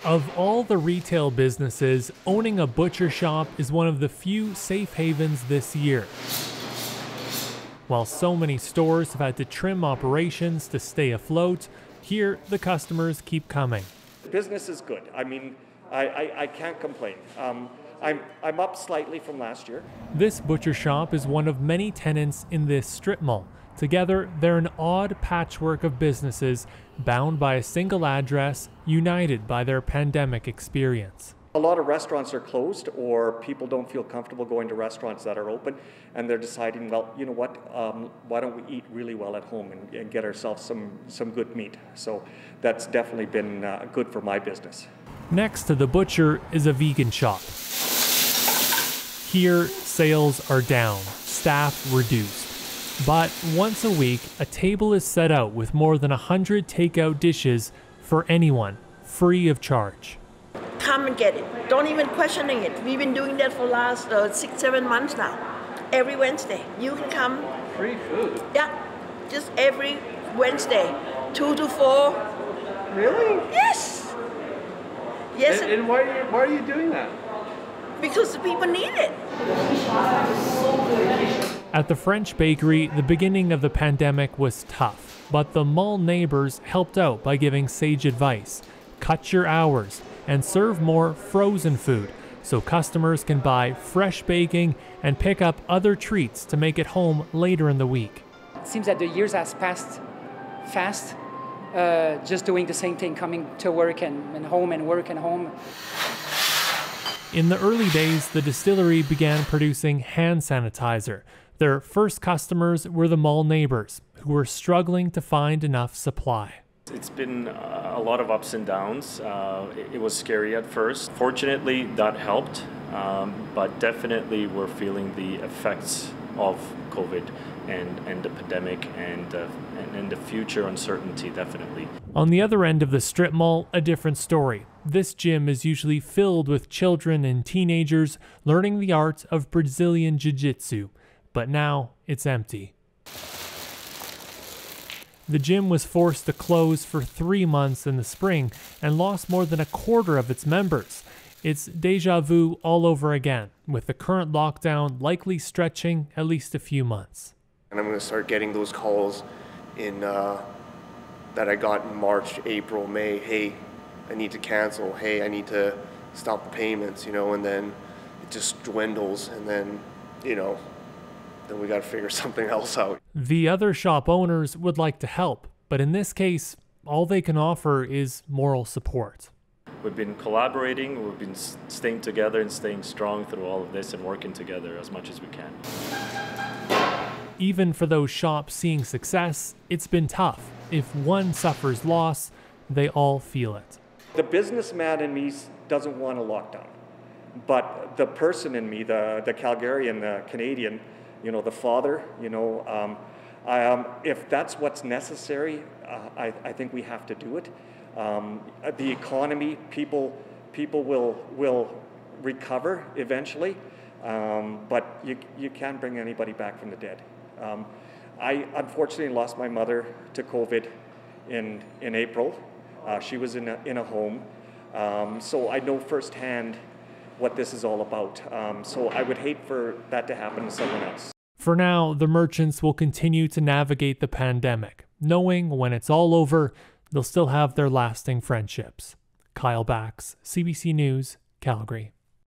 Of all the retail businesses, owning a butcher shop is one of the few safe havens this year. While so many stores have had to trim operations to stay afloat, here the customers keep coming. Business is good. I mean, I can't complain. I'm up slightly from last year. This butcher shop is one of many tenants in this strip mall. Together, they're an odd patchwork of businesses bound by a single address, united by their pandemic experience. A lot of restaurants are closed, or people don't feel comfortable going to restaurants that are open, and they're deciding, well, you know what, why don't we eat really well at home and get ourselves some good meat. So that's definitely been good for my business. Next to the butcher is a vegan shop. Here, sales are down, staff reduced. But once a week, a table is set out with more than 100 takeout dishes for anyone, free of charge. Come and get it. Don't even questioning it. We've been doing that for the last 6-7 months now. Every Wednesday, you can come. Free food? Yeah, just every Wednesday, 2 to 4. Really? Yes. Yes. And why are you doing that? Because the people need it. At the French bakery, the beginning of the pandemic was tough, but the mall neighbors helped out by giving sage advice. Cut your hours and serve more frozen food so customers can buy fresh baking and pick up other treats to make it home later in the week. It seems that the years has passed fast, just doing the same thing, coming to work and home and work and home. In the early days, the distillery began producing hand sanitizer. Their first customers were the mall neighbors, who were struggling to find enough supply. It's been a lot of ups and downs. It was scary at first. Fortunately, that helped, but definitely we're feeling the effects of COVID and the pandemic and the future uncertainty, definitely. On the other end of the strip mall, a different story. This gym is usually filled with children and teenagers learning the art of Brazilian Jiu-Jitsu, but now it's empty. The gym was forced to close for 3 months in the spring and lost more than a quarter of its members. It's déjà vu all over again, with the current lockdown likely stretching at least a few months. And I'm going to start getting those calls in that I got in March, April, May. Hey, I need to cancel. Hey, I need to stop the payments, and then it just dwindles, and then, then we got to figure something else out. The other shop owners would like to help, but in this case, all they can offer is moral support. We've been collaborating, we've been staying together and staying strong through all of this and working together as much as we can. Even for those shops seeing success, it's been tough. If one suffers loss, they all feel it. The businessman in me doesn't want a lockdown, but the person in me, the Calgarian, the Canadian, the father, if that's what's necessary, I think we have to do it. The economy, people will recover eventually, but you can't bring anybody back from the dead. I unfortunately lost my mother to COVID in April. She was in a home, so I know firsthand what this is all about. So I would hate for that to happen to someone else. For now, the merchants will continue to navigate the pandemic, knowing when it's all over, they'll still have their lasting friendships. Kyle Bax, CBC News, Calgary.